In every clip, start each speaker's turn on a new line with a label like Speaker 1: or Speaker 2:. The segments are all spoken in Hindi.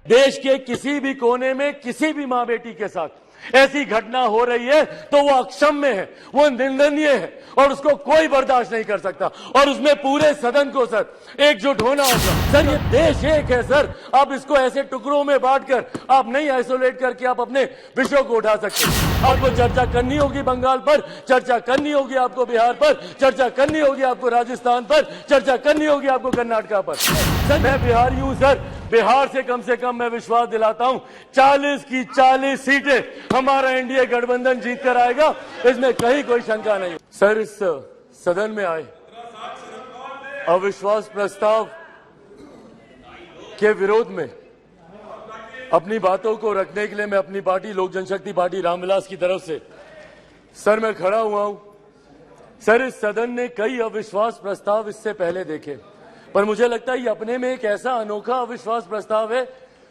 Speaker 1: देश के किसी भी कोने में किसी भी मां बेटी के साथ ऐसी घटना हो रही है तो वो अक्षम्य है, वो निंदनीय है और उसको कोई बर्दाश्त नहीं कर सकता। और उसमें पूरे सदन को सर एकजुट होना होगा। सर ये देश एक है सर, आप इसको ऐसे टुकड़ों में बांटकर आप नहीं आइसोलेट करके आप अपने विषयों को उठा सकते। आपको चर्चा करनी होगी बंगाल पर, चर्चा करनी होगी आपको बिहार पर, चर्चा करनी होगी आपको राजस्थान पर, चर्चा करनी होगी आपको कर्नाटका पर। सर मैं बिहारी हूं सर, बिहार से कम मैं विश्वास दिलाता हूं 40 की 40 सीटें हमारा एनडीए गठबंधन जीत कर आएगा, इसमें कहीं कोई शंका नहीं। सर इस सदन में आए अविश्वास प्रस्ताव के विरोध में अपनी बातों को रखने के लिए मैं अपनी पार्टी लोक जनशक्ति पार्टी रामविलास की तरफ से सर मैं खड़ा हुआ हूं। सर इस सदन ने कई अविश्वास प्रस्ताव इससे पहले देखे, पर मुझे लगता है ये अपने में एक ऐसा अनोखा अविश्वास प्रस्ताव है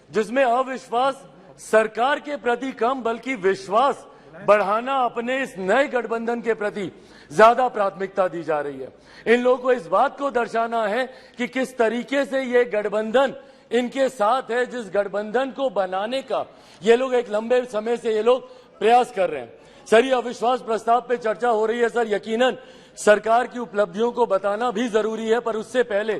Speaker 1: जिसमें अविश्वास सरकार के प्रति कम बल्कि विश्वास बढ़ाना अपने इस नए गठबंधन के प्रति ज्यादा प्राथमिकता दी जा रही है। इन लोगों को इस बात को दर्शाना है कि किस तरीके से ये गठबंधन इनके साथ है, जिस गठबंधन को बनाने का ये लोग एक लंबे समय से ये लोग प्रयास कर रहे हैं। सर ये अविश्वास प्रस्ताव पे चर्चा हो रही है सर, यकीनन सरकार की उपलब्धियों को बताना भी जरूरी है, पर उससे पहले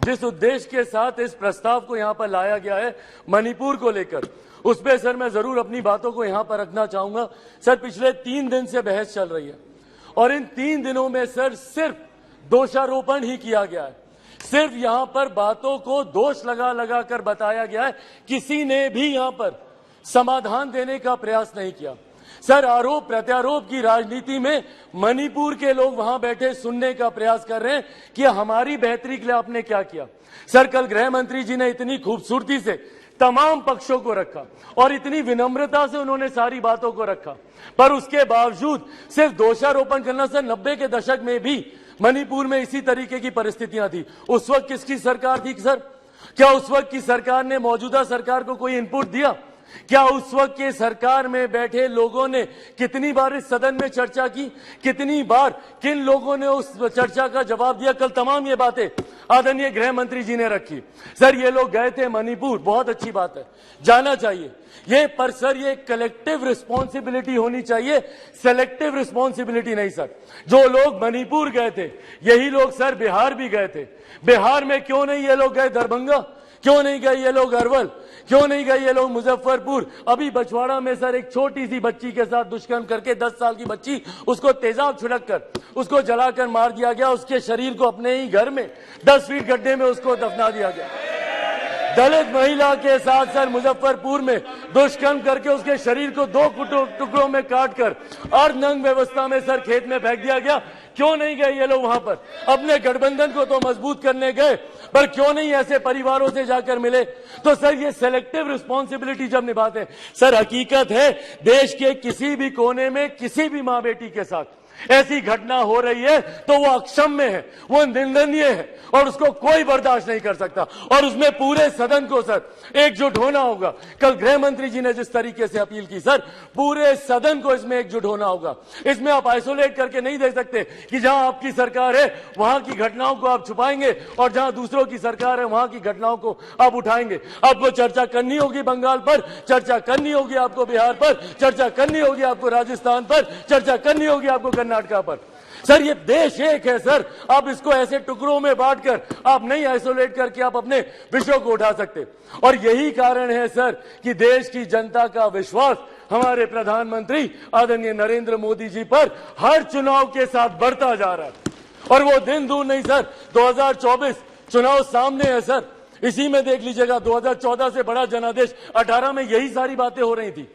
Speaker 1: जिस उद्देश्य के साथ इस प्रस्ताव को यहां पर लाया गया है मणिपुर को लेकर, उस पर सर मैं जरूर अपनी बातों को यहां पर रखना चाहूंगा। सर पिछले 3 दिन से बहस चल रही है और इन 3 दिनों में सर सिर्फ दोषारोपण ही किया गया है, सिर्फ यहां पर बातों को दोष लगा कर बताया गया है, किसी ने भी यहां पर समाधान देने का प्रयास नहीं किया। सर आरोप प्रत्यारोप की राजनीति में मणिपुर के लोग वहां बैठे सुनने का प्रयास कर रहे हैं कि हमारी बेहतरी के लिए आपने क्या किया। सर कल गृह मंत्री जी ने इतनी खूबसूरती से तमाम पक्षों को रखा और इतनी विनम्रता से उन्होंने सारी बातों को रखा, पर उसके बावजूद सिर्फ दोषारोपण करना। सर 90 के दशक में भी मणिपुर में इसी तरीके की परिस्थितियां थी। उस वक्त किसकी सरकार थी सर? क्या उस वक्त की सरकार ने मौजूदा सरकार को कोई इनपुट दिया? क्या उस वक्त के सरकार में बैठे लोगों ने कितनी बार इस सदन में चर्चा की, कितनी बार किन लोगों ने उस चर्चा का जवाब दिया? कल तमाम ये बातें आदरणीय गृह मंत्री जी ने रखी। सर ये लोग गए थे मणिपुर, बहुत अच्छी बात है, जाना चाहिए ये, पर सर ये कलेक्टिव रिस्पॉन्सिबिलिटी होनी चाहिए, सेलेक्टिव रिस्पॉन्सिबिलिटी नहीं। सर जो लोग मणिपुर गए थे यही लोग सर बिहार भी गए थे। बिहार में क्यों नहीं ये लोग गए दरभंगा? क्यों नहीं गए ये लोग अरवल? क्यों नहीं गए ये लोग मुजफ्फरपुर? अभी बछवाड़ा में सर एक छोटी सी बच्ची के साथ दुष्कर्म करके 10 साल की बच्ची, उसको तेजाब छिड़क कर उसको जलाकर मार दिया गया, उसके शरीर को अपने ही घर में 10 फीट गड्ढे में उसको दफना दिया गया। दलित महिला के साथ सर मुजफ्फरपुर में दुष्कर्म करके उसके शरीर को 2 टुकड़ों में काटकर अर्धनग्न व्यवस्था में सर खेत में फेंक दिया गया। क्यों नहीं गए ये लोग वहां पर? अपने गठबंधन को तो मजबूत करने गए, पर क्यों नहीं ऐसे परिवारों से जाकर मिले? तो सर ये सेलेक्टिव रिस्पॉन्सिबिलिटी जब निभाते हैं, सर हकीकत है देश के किसी भी कोने में किसी भी मां बेटी के साथ ऐसी घटना हो रही है तो वो अक्षम्य है, वो निंदनीय है और उसको कोई बर्दाश्त नहीं कर सकता। और उसमें पूरे सदन को सर एकजुट होना होगा। कल गृह मंत्री जी ने जिस तरीके से अपील की सर, पूरे सदन को इसमें एकजुट होना होगा। इसमें आप आइसोलेट करके नहीं देख सकते कि जहां आपकी सरकार है वहां की घटनाओं को आप छुपाएंगे और जहां दूसरों की सरकार है वहां की घटनाओं को आप उठाएंगे। आपको चर्चा करनी होगी बंगाल पर, चर्चा करनी होगी आपको बिहार पर, चर्चा करनी होगी आपको राजस्थान पर, चर्चा करनी होगी आपको कर्नाटका पर। सर ये देश एक है सर, आप इसको ऐसे टुकड़ों में बांटकर आप नहीं आइसोलेट करके आप अपने विषयों को उठा सकते। और यही कारण है सर कि देश की जनता का विश्वास हमारे प्रधानमंत्री आदरणीय नरेंद्र मोदी जी पर हर चुनाव के साथ बढ़ता जा रहा है। और वो दिन दूर नहीं सर, 2024 चुनाव सामने है सर, इसी में देख लीजिएगा 2014 से बड़ा जनादेश 18 में यही सारी बातें हो रही थी,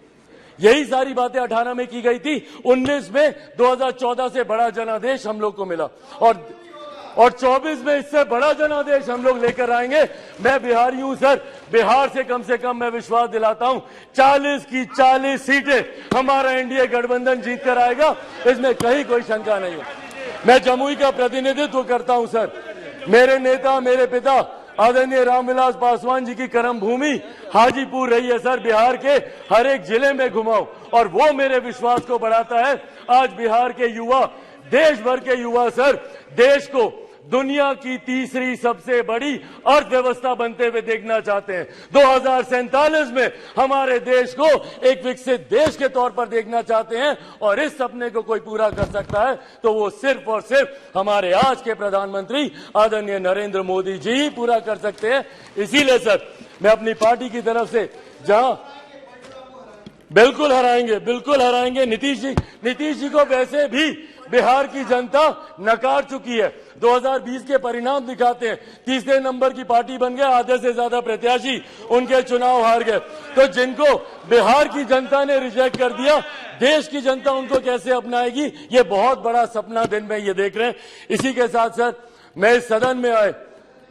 Speaker 1: यही सारी बातें 18 में की गई थी। 19 में 2014 से बड़ा जनादेश हम लोग को मिला और 24 में इससे बड़ा जनादेश हम लोग लेकर आएंगे। मैं बिहारी हूं सर, बिहार से कम मैं विश्वास दिलाता हूं 40 की 40 सीटें हमारा एनडीए गठबंधन जीत कर आएगा, इसमें कहीं कोई शंका नहीं है। मैं जमुई का प्रतिनिधित्व करता हूं सर, मेरे नेता मेरे पिता आदरणीय रामविलास पासवान जी की कर्म भूमि हाजीपुर रही है सर। बिहार के हर एक जिले में घुमाओ और वो मेरे विश्वास को बढ़ाता है। आज बिहार के युवा, देश भर के युवा सर देश को दुनिया की तीसरी सबसे बड़ी अर्थव्यवस्था बनते हुए देखना चाहते हैं। 2047 में हमारे देश को एक विकसित देश के तौर पर देखना चाहते हैं, और इस सपने को कोई पूरा कर सकता है तो वो सिर्फ और सिर्फ हमारे आज के प्रधानमंत्री आदरणीय नरेंद्र मोदी जी ही पूरा कर सकते हैं। इसीलिए सर, मैं अपनी पार्टी की तरफ से जहां बिल्कुल हराएंगे नीतीश जी को वैसे भी बिहार की जनता नकार चुकी है। 2020 के परिणाम दिखाते हैं, तीसरे नंबर की पार्टी बन गए, आधे से ज्यादा प्रत्याशी उनके चुनाव हार गए। तो जिनको बिहार की जनता ने रिजेक्ट कर दिया, देश की जनता उनको कैसे अपनाएगी, ये बहुत बड़ा सपना दिन में ये देख रहे हैं। इसी के साथ सर, मैं इस सदन में आए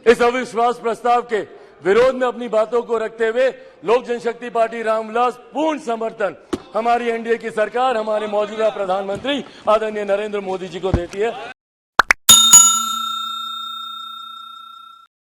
Speaker 1: इस अविश्वास प्रस्ताव के विरोध में अपनी बातों को रखते हुए लोक जनशक्ति पार्टी रामविलास पूर्ण समर्थन हमारी एनडीए की सरकार, हमारे मौजूदा प्रधानमंत्री आदरणीय नरेंद्र मोदी जी को देती है।